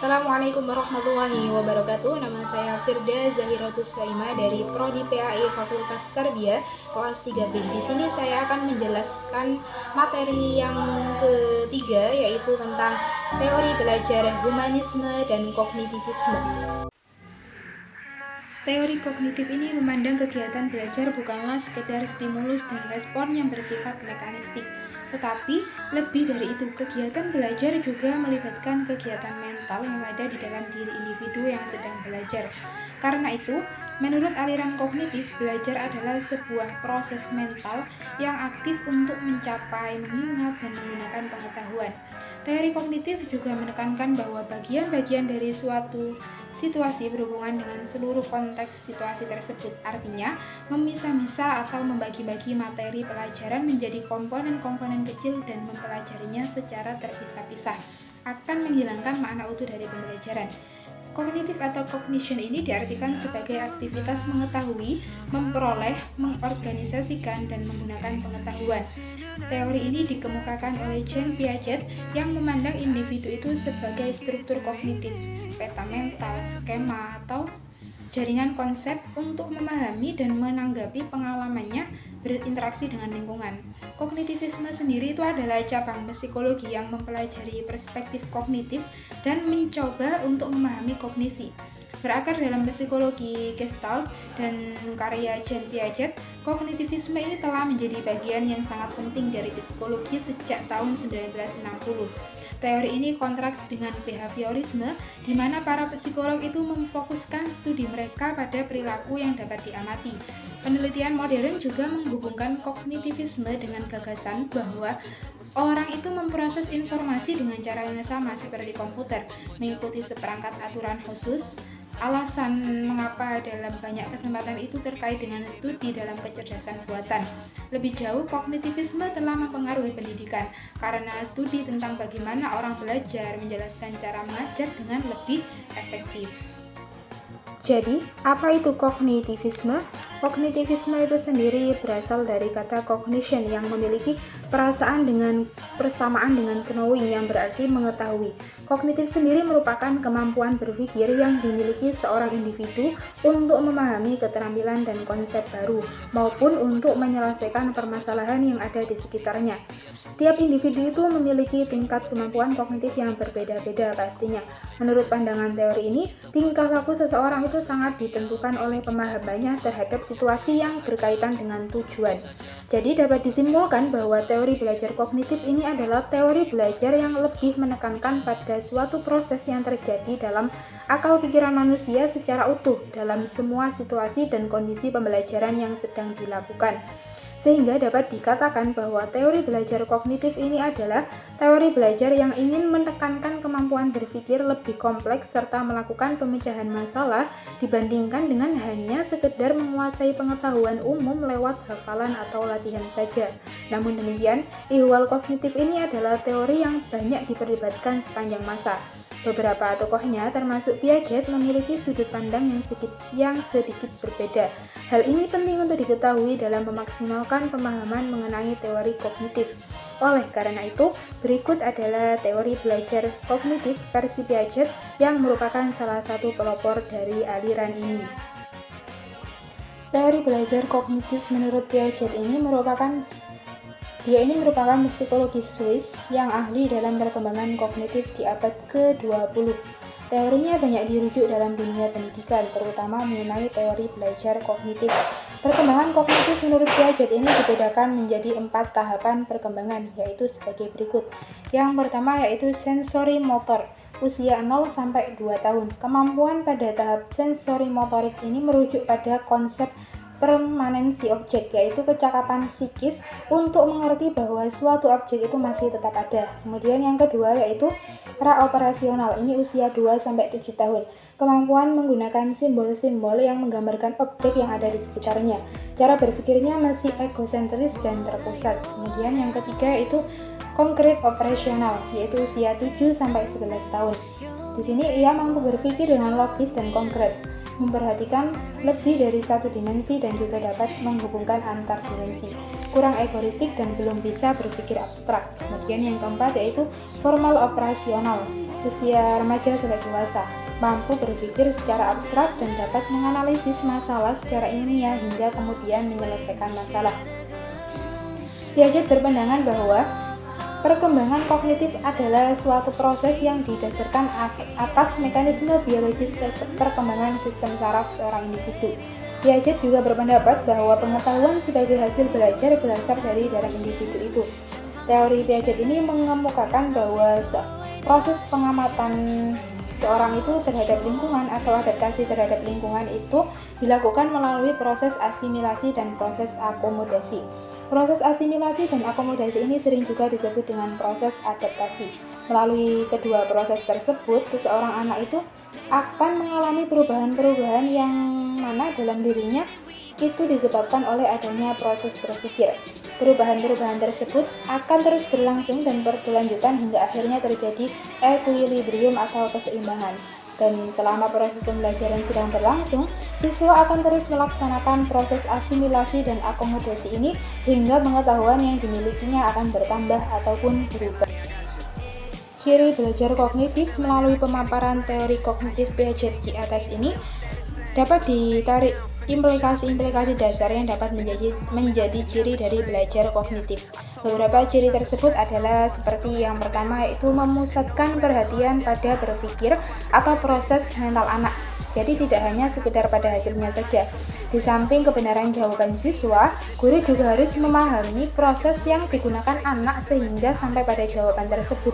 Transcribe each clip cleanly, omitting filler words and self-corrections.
Assalamualaikum warahmatullahi wabarakatuh. Nama saya Firda Zahiratus Saima dari Prodi PAI Fakultas Tarbiyah kelas 3B. Di sini saya akan menjelaskan materi yang ketiga, yaitu tentang teori belajar humanisme dan kognitivisme. Teori kognitif ini memandang kegiatan belajar bukanlah sekedar stimulus dan respon yang bersifat mekanistik, tetapi lebih dari itu, kegiatan belajar juga melibatkan kegiatan mental yang ada di dalam diri individu yang sedang belajar. Karena itu, menurut aliran kognitif, belajar adalah sebuah proses mental yang aktif untuk mencapai, mengingat, dan menggunakan pengetahuan. Teori kognitif juga menekankan bahwa bagian-bagian dari suatu situasi berhubungan dengan seluruh konteks situasi tersebut. Artinya, memisah-misah atau membagi-bagi materi pelajaran menjadi komponen-komponen kecil dan mempelajarinya secara terpisah-pisah akan menghilangkan makna utuh dari pembelajaran. Kognitif atau cognition ini diartikan sebagai aktivitas mengetahui, memperoleh, mengorganisasikan, dan menggunakan pengetahuan. Teori ini dikemukakan oleh Jean Piaget yang memandang individu itu sebagai struktur kognitif, peta mental, skema, atau jaringan konsep untuk memahami dan menanggapi pengalamannya berinteraksi dengan lingkungan. Kognitivisme sendiri itu adalah cabang psikologi yang mempelajari perspektif kognitif dan mencoba untuk memahami kognisi. Berakar dalam psikologi Gestalt dan karya Jean Piaget, kognitivisme ini telah menjadi bagian yang sangat penting dari psikologi sejak tahun 1960. Teori ini kontraks dengan behaviorisme, di mana para psikolog itu memfokuskan studi mereka pada perilaku yang dapat diamati. Penelitian modern juga menghubungkan kognitivisme dengan gagasan bahwa orang itu memproses informasi dengan cara yang sama seperti komputer, mengikuti seperangkat aturan khusus. Alasan mengapa dalam banyak kesempatan itu terkait dengan studi dalam kecerdasan buatan. Lebih jauh, kognitivisme telah mempengaruhi pendidikan karena studi tentang bagaimana orang belajar menjelaskan cara mengajar dengan lebih efektif. Jadi, apa itu kognitivisme? Kognitivisme itu sendiri berasal dari kata cognition yang memiliki perasaan dengan persamaan dengan knowing yang berarti mengetahui. Kognitif sendiri merupakan kemampuan berpikir yang dimiliki seorang individu untuk memahami keterampilan dan konsep baru maupun untuk menyelesaikan permasalahan yang ada di sekitarnya. Setiap individu itu memiliki tingkat kemampuan kognitif yang berbeda-beda pastinya. Menurut pandangan teori ini, tingkah laku seseorang itu sangat ditentukan oleh pemahamannya terhadap situasi yang berkaitan dengan tujuan. Jadi dapat disimpulkan bahwa teori belajar kognitif ini adalah teori belajar yang lebih menekankan pada suatu proses yang terjadi dalam akal pikiran manusia secara utuh dalam semua situasi dan kondisi pembelajaran yang sedang dilakukan. Sehingga dapat dikatakan bahwa teori belajar kognitif ini adalah teori belajar yang ingin menekankan kemampuan berpikir lebih kompleks serta melakukan pemecahan masalah dibandingkan dengan hanya sekedar menguasai pengetahuan umum lewat hafalan atau latihan saja. Namun demikian, ihwal kognitif ini adalah teori yang banyak diperdebatkan sepanjang masa. Beberapa tokohnya termasuk Piaget memiliki sudut pandang yang sedikit berbeda. Hal ini penting untuk diketahui dalam memaksimalkan pemahaman mengenai teori kognitif. Oleh karena itu, berikut adalah teori belajar kognitif versi Piaget yang merupakan salah satu pelopor dari aliran ini. Teori belajar kognitif menurut Piaget ini merupakan psikologis Swiss yang ahli dalam perkembangan kognitif di abad ke-20. Teorinya banyak dirujuk dalam dunia pendidikan, terutama mengenai teori belajar kognitif. Perkembangan kognitif menurut Piaget ini dibedakan menjadi 4 tahapan perkembangan, yaitu sebagai berikut. Yang pertama yaitu sensori motor, usia 0 sampai 2 tahun. Kemampuan pada tahap sensori motorik ini merujuk pada konsep permanensi objek, yaitu kecakapan psikis untuk mengerti bahwa suatu objek itu masih tetap ada. Kemudian yang kedua yaitu praoperasional, ini usia 2-7 tahun. Kemampuan menggunakan simbol-simbol yang menggambarkan objek yang ada di sekitarnya. Cara berpikirnya masih egosentris dan terpusat. Kemudian yang ketiga yaitu konkret operasional, yaitu usia 7-11 tahun. Di sini ia mampu berpikir dengan logis dan konkret, memperhatikan lebih dari satu dimensi dan juga dapat menghubungkan antar dimensi. Kurang egoistik dan belum bisa berpikir abstrak. Kemudian yang keempat yaitu formal operasional. Usia remaja sampai dewasa, mampu berpikir secara abstrak dan dapat menganalisis masalah secara ilmiah hingga kemudian menyelesaikan masalah. Piaget berpandangan bahwa perkembangan kognitif adalah suatu proses yang didasarkan atas mekanisme biologis perkembangan sistem saraf seorang individu. Piaget juga berpendapat bahwa pengetahuan sebagai hasil belajar berasal dari dalam individu itu. Teori Piaget ini mengemukakan bahwa proses pengamatan seseorang itu terhadap lingkungan atau adaptasi terhadap lingkungan itu dilakukan melalui proses asimilasi dan proses akomodasi. Proses asimilasi dan akomodasi ini sering juga disebut dengan proses adaptasi. Melalui kedua proses tersebut, seseorang anak itu akan mengalami perubahan-perubahan yang mana dalam dirinya itu disebabkan oleh adanya proses berpikir. Perubahan-perubahan tersebut akan terus berlangsung dan berkelanjutan hingga akhirnya terjadi equilibrium atau keseimbangan. Dan selama proses pembelajaran sedang berlangsung, siswa akan terus melaksanakan proses asimilasi dan akomodasi ini hingga pengetahuan yang dimilikinya akan bertambah ataupun berubah. Ciri belajar kognitif melalui pemaparan teori kognitif Piaget di atas ini dapat ditarik implikasi-implikasi dasar yang dapat menjadi ciri dari belajar kognitif. Beberapa ciri tersebut adalah seperti yang pertama yaitu memusatkan perhatian pada berpikir atau proses mental anak. Jadi tidak hanya sekedar pada hasilnya saja. Di samping kebenaran jawaban siswa, guru juga harus memahami proses yang digunakan anak sehingga sampai pada jawaban tersebut.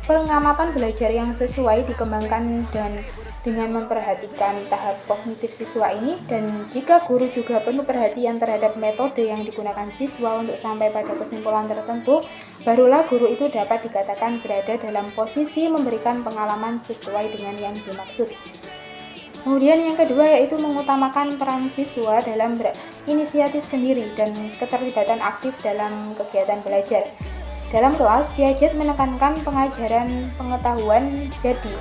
Pengamatan belajar yang sesuai dikembangkan dengan memperhatikan tahap kognitif siswa ini, dan jika guru juga penuh perhatian terhadap metode yang digunakan siswa untuk sampai pada kesimpulan tertentu, barulah guru itu dapat dikatakan berada dalam posisi memberikan pengalaman sesuai dengan yang dimaksud. Kemudian yang kedua yaitu mengutamakan peran siswa dalam berinisiatif sendiri dan keterlibatan aktif dalam kegiatan belajar. Dalam kelas, Piaget menekankan pengajaran pengetahuan jadi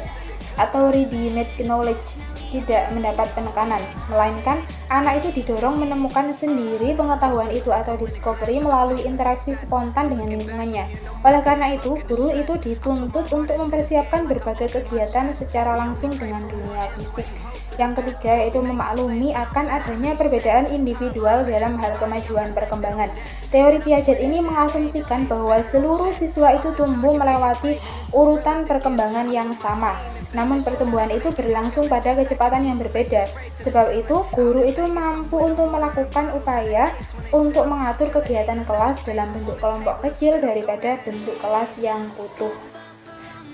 atau ready-made knowledge tidak mendapat penekanan, melainkan anak itu didorong menemukan sendiri pengetahuan itu atau discovery melalui interaksi spontan dengan lingkungannya. Oleh karena itu, guru itu dituntut untuk mempersiapkan berbagai kegiatan secara langsung dengan dunia fisik. Yang ketiga yaitu memaklumi akan adanya perbedaan individual dalam hal kemajuan perkembangan. Teori Piaget ini mengasumsikan bahwa seluruh siswa itu tumbuh melewati urutan perkembangan yang sama. Namun pertumbuhan itu berlangsung pada kecepatan yang berbeda. Sebab itu, guru itu mampu untuk melakukan upaya untuk mengatur kegiatan kelas dalam bentuk kelompok kecil daripada bentuk kelas yang utuh.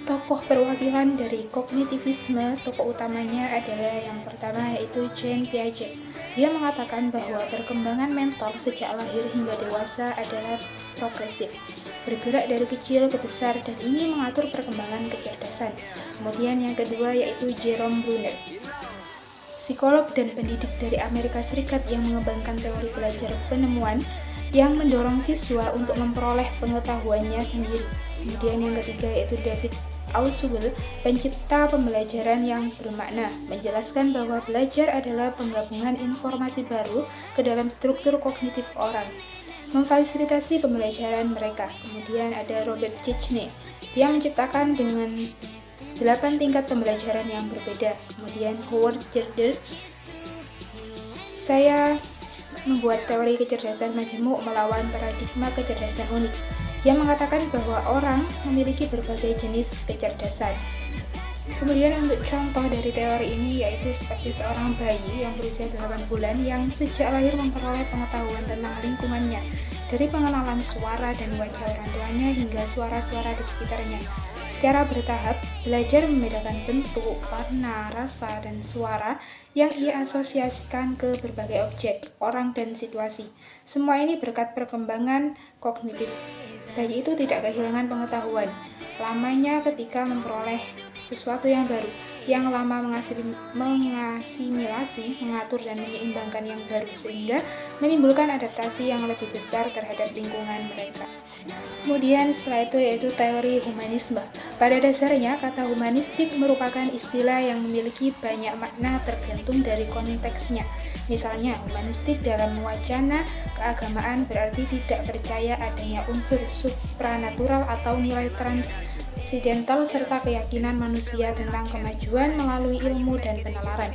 Tokoh perwakilan dari kognitivisme, tokoh utamanya adalah yang pertama yaitu Jean Piaget. Dia mengatakan bahwa perkembangan mental sejak lahir hingga dewasa adalah progresif, bergerak dari kecil ke besar dan ini mengatur perkembangan kecerdasan. Kemudian yang kedua yaitu Jerome Bruner, psikolog dan pendidik dari Amerika Serikat yang mengembangkan teori belajar penemuan yang mendorong siswa untuk memperoleh pengetahuannya sendiri. Kemudian yang ketiga yaitu David Ausubel, pencipta pembelajaran yang bermakna, menjelaskan bahwa belajar adalah penggabungan informasi baru ke dalam struktur kognitif orang, memfasilitasi pembelajaran mereka. Kemudian ada Robert Cichne, dia menciptakan dengan 8 tingkat pembelajaran yang berbeda. Kemudian Howard Gardner, saya membuat teori kecerdasan majemuk melawan paradigma kecerdasan unik. Dia mengatakan bahwa orang memiliki berbagai jenis kecerdasan. Kemudian untuk contoh dari teori ini yaitu seperti seorang bayi yang berusia 8 bulan yang sejak lahir memperoleh pengetahuan tentang lingkungannya, dari pengenalan suara dan wajah orang tuanya hingga suara-suara di sekitarnya. Secara bertahap, belajar membedakan bentuk, warna, rasa, dan suara yang ia asosiasikan ke berbagai objek, orang, dan situasi. Semua ini berkat perkembangan kognitif. Bayi itu tidak kehilangan pengetahuan lamanya ketika memperoleh sesuatu yang baru, yang lama mengasimilasi, mengatur, dan menyeimbangkan yang baru, sehingga menimbulkan adaptasi yang lebih besar terhadap lingkungan mereka. Kemudian setelah itu yaitu teori humanisme. Pada dasarnya kata humanistik merupakan istilah yang memiliki banyak makna tergantung dari konteksnya. Misalnya, humanistik dalam wacana keagamaan berarti tidak percaya adanya unsur supranatural atau nilai transidental serta keyakinan manusia tentang kemajuan melalui ilmu dan penalaran.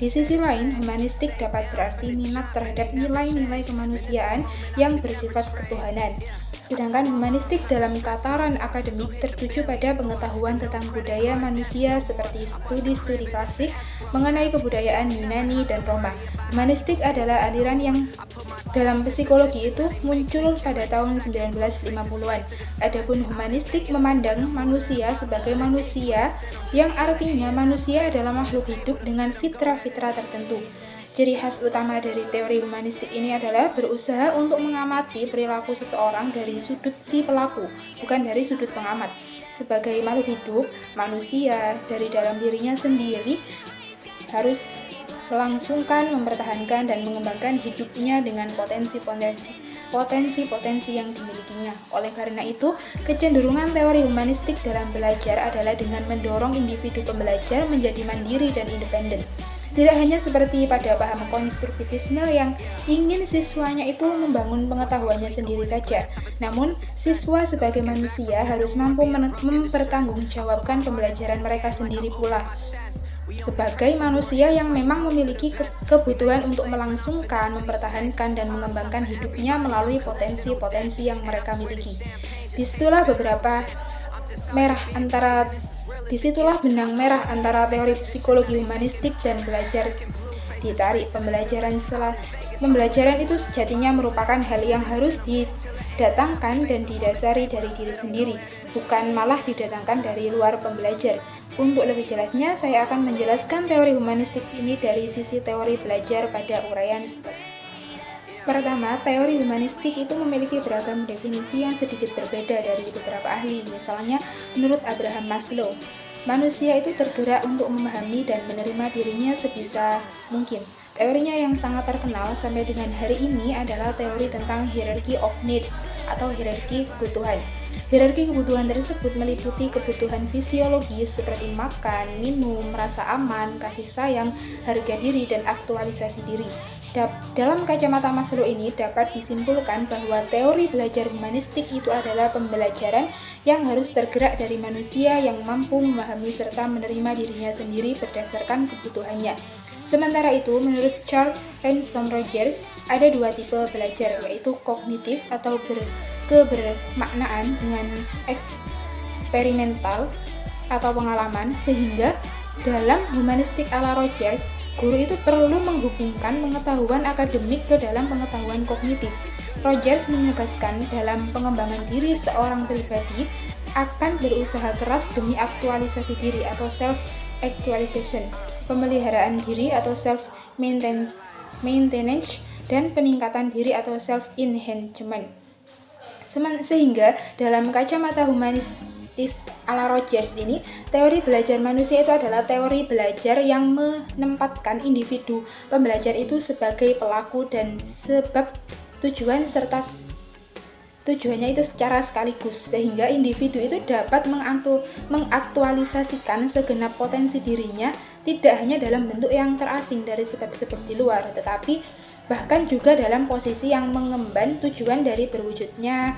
Di sisi lain, humanistik dapat berarti minat terhadap nilai-nilai kemanusiaan yang bersifat ketuhanan. Sedangkan humanistik dalam tataran akademik tertuju pada pengetahuan tentang budaya manusia seperti studi-studi klasik mengenai kebudayaan Yunani dan Roma. Humanistik adalah aliran yang dalam psikologi itu muncul pada tahun 1950-an. Adapun humanistik memandang manusia sebagai manusia, yang artinya manusia adalah makhluk hidup dengan fitrah-fitrah tertentu. Ciri khas utama dari teori humanistik ini adalah berusaha untuk mengamati perilaku seseorang dari sudut si pelaku, bukan dari sudut pengamat. Sebagai makhluk hidup, manusia dari dalam dirinya sendiri harus melangsungkan, mempertahankan, dan mengembangkan hidupnya dengan potensi-potensi yang dimilikinya. Oleh karena itu, kecenderungan teori humanistik dalam belajar adalah dengan mendorong individu pembelajar menjadi mandiri dan independen. Tidak hanya seperti pada paham konstruktivisme yang ingin siswanya itu membangun pengetahuannya sendiri saja, namun siswa sebagai manusia harus mampu mempertanggungjawabkan pembelajaran mereka sendiri pula. Sebagai manusia yang memang memiliki kebutuhan untuk melangsungkan, mempertahankan, dan mengembangkan hidupnya melalui potensi-potensi yang mereka miliki. Disitulah benang merah antara teori psikologi humanistik dan belajar ditarik. Pembelajaran itu sejatinya merupakan hal yang harus didatangkan dan didasari dari diri sendiri, bukan malah didatangkan dari luar pembelajar. Untuk lebih jelasnya, saya akan menjelaskan teori humanistik ini dari sisi teori belajar pada uraian step. Pertama, teori humanistik itu memiliki beragam definisi yang sedikit berbeda dari beberapa ahli. Misalnya, menurut Abraham Maslow, manusia itu tergerak untuk memahami dan menerima dirinya sebisa mungkin. Teorinya yang sangat terkenal sampai dengan hari ini adalah teori tentang hierarchy of needs atau hierarki kebutuhan. Hierarki kebutuhan tersebut meliputi kebutuhan fisiologis seperti makan, minum, rasa aman, kasih sayang, harga diri, dan aktualisasi diri. Dalam kacamata Maslow ini dapat disimpulkan bahwa teori belajar humanistik itu adalah pembelajaran yang harus tergerak dari manusia yang mampu memahami serta menerima dirinya sendiri berdasarkan kebutuhannya. Sementara itu, menurut Charles Ransom Rogers, ada dua tipe belajar, yaitu kognitif atau kebermaknaan dengan eksperimental atau pengalaman, sehingga dalam humanistik ala Rogers, guru itu perlu menghubungkan pengetahuan akademik ke dalam pengetahuan kognitif. Rogers menegaskan dalam pengembangan diri seorang pribadi akan berusaha keras demi aktualisasi diri atau self-actualization, pemeliharaan diri atau self-maintenance, dan peningkatan diri atau self-enhancement. Sehingga dalam kacamata humanistis ala Rogers ini, teori belajar manusia itu adalah teori belajar yang menempatkan individu pembelajar itu sebagai pelaku dan sebab tujuan serta tujuannya itu secara sekaligus, sehingga individu itu dapat mengaktualisasikan segenap potensi dirinya tidak hanya dalam bentuk yang terasing dari sebab-sebab di luar, tetapi bahkan juga dalam posisi yang mengemban tujuan dari berwujudnya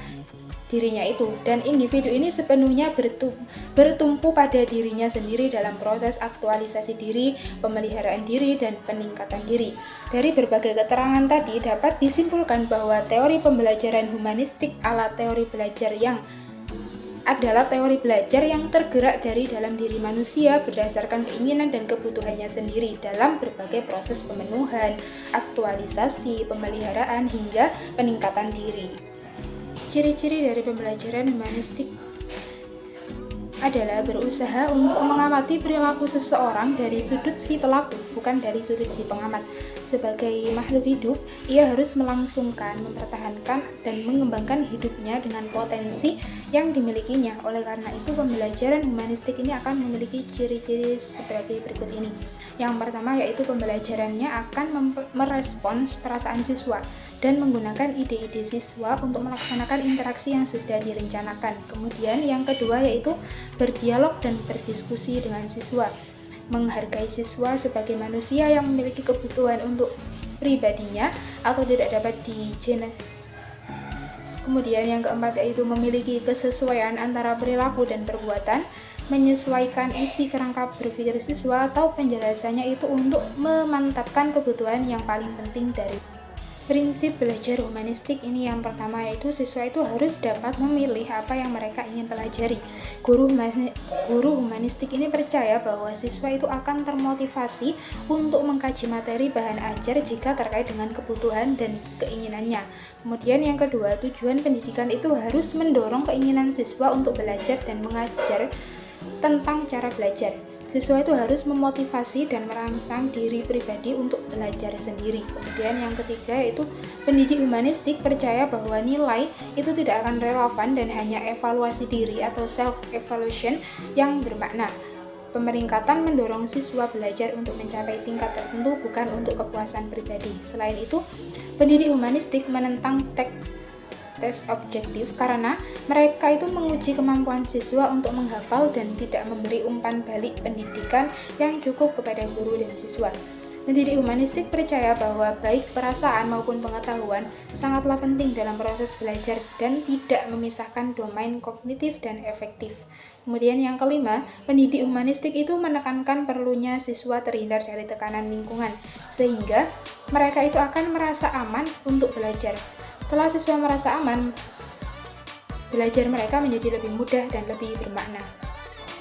dirinya itu, dan individu ini sepenuhnya bertumpu pada dirinya sendiri dalam proses aktualisasi diri, pemeliharaan diri, dan peningkatan diri. Dari berbagai keterangan tadi dapat disimpulkan bahwa teori pembelajaran humanistik ala teori belajar yang adalah teori belajar yang tergerak dari dalam diri manusia berdasarkan keinginan dan kebutuhannya sendiri dalam berbagai proses pemenuhan, aktualisasi, pemeliharaan, hingga peningkatan diri. Ciri-ciri dari pembelajaran humanistik adalah berusaha untuk mengamati perilaku seseorang dari sudut si pelaku, bukan dari sudut si pengamat. Sebagai makhluk hidup, ia harus melangsungkan, mempertahankan, dan mengembangkan hidupnya dengan potensi yang dimilikinya. Oleh karena itu, pembelajaran humanistik ini akan memiliki ciri-ciri sebagai berikut ini. Yang pertama yaitu pembelajarannya akan merespons perasaan siswa dan menggunakan ide-ide siswa untuk melaksanakan interaksi yang sudah direncanakan. Kemudian yang kedua yaitu berdialog dan berdiskusi dengan siswa, menghargai siswa sebagai manusia yang memiliki kebutuhan untuk pribadinya atau tidak dapat Kemudian yang keempat yaitu memiliki kesesuaian antara perilaku dan perbuatan, menyesuaikan isi kerangka berpikir siswa atau penjelasannya itu untuk memantapkan kebutuhan yang paling penting dari prinsip belajar humanistik ini. Yang pertama yaitu siswa itu harus dapat memilih apa yang mereka ingin pelajari. Guru humanistik ini percaya bahwa siswa itu akan termotivasi untuk mengkaji materi bahan ajar jika terkait dengan kebutuhan dan keinginannya. Kemudian yang kedua, tujuan pendidikan itu harus mendorong keinginan siswa untuk belajar dan mengajar tentang cara belajar. Siswa itu harus memotivasi dan merangsang diri pribadi untuk belajar sendiri. Kemudian yang ketiga yaitu pendidik humanistik percaya bahwa nilai itu tidak akan relevan dan hanya evaluasi diri atau self-evaluation yang bermakna. Pemeringkatan mendorong siswa belajar untuk mencapai tingkat tertentu, bukan untuk kepuasan pribadi. Selain itu, pendidik humanistik menentang tes objektif karena mereka itu menguji kemampuan siswa untuk menghafal dan tidak memberi umpan balik pendidikan yang cukup kepada guru dan siswa. Pendidik humanistik percaya bahwa baik perasaan maupun pengetahuan sangatlah penting dalam proses belajar dan tidak memisahkan domain kognitif dan efektif. Kemudian yang kelima, pendidik humanistik itu menekankan perlunya siswa terhindar dari tekanan lingkungan, sehingga mereka itu akan merasa aman untuk belajar. Setelah siswa merasa aman, belajar mereka menjadi lebih mudah dan lebih bermakna.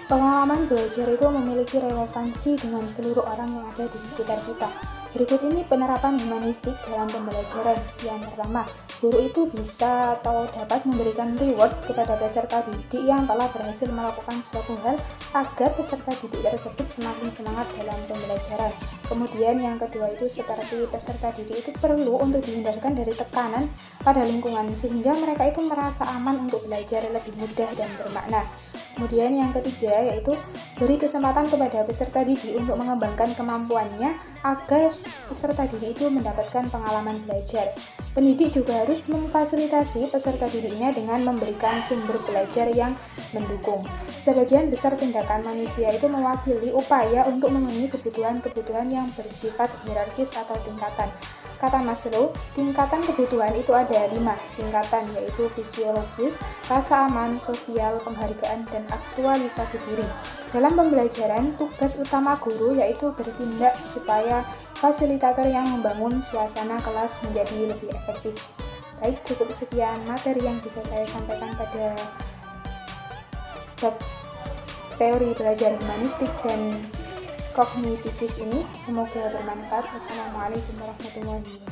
Pengalaman belajar itu memiliki relevansi dengan seluruh orang yang ada di sekitar kita. Berikut ini penerapan humanistik dalam pembelajaran. Yang pertama, guru itu bisa atau dapat memberikan reward kepada peserta didik yang telah berhasil melakukan suatu hal agar peserta didik tersebut semakin semangat dalam pembelajaran. Kemudian yang kedua itu seperti peserta didik itu perlu untuk dihindarkan dari tekanan pada lingkungan sehingga mereka itu merasa aman untuk belajar lebih mudah dan bermakna. Kemudian yang ketiga yaitu beri kesempatan kepada peserta didik untuk mengembangkan kemampuannya agar peserta didik itu mendapatkan pengalaman belajar. Pendidik juga harus memfasilitasi peserta didiknya dengan memberikan sumber belajar yang mendukung. Sebagian besar tindakan manusia itu mewakili upaya untuk memenuhi kebutuhan-kebutuhan yang bersifat hierarkis atau tingkatan. Kata Maslow, tingkatan kebutuhan itu ada 5 tingkatan, yaitu fisiologis, rasa aman, sosial, penghargaan, dan aktualisasi diri. Dalam pembelajaran, tugas utama guru yaitu bertindak supaya fasilitator yang membangun suasana kelas menjadi lebih efektif. Baik, cukup sekian materi yang bisa saya sampaikan pada bab teori belajar humanistik dan kognitivis ini. Semoga bermanfaat. Wassalamualaikum warahmatullahi wabarakatuh.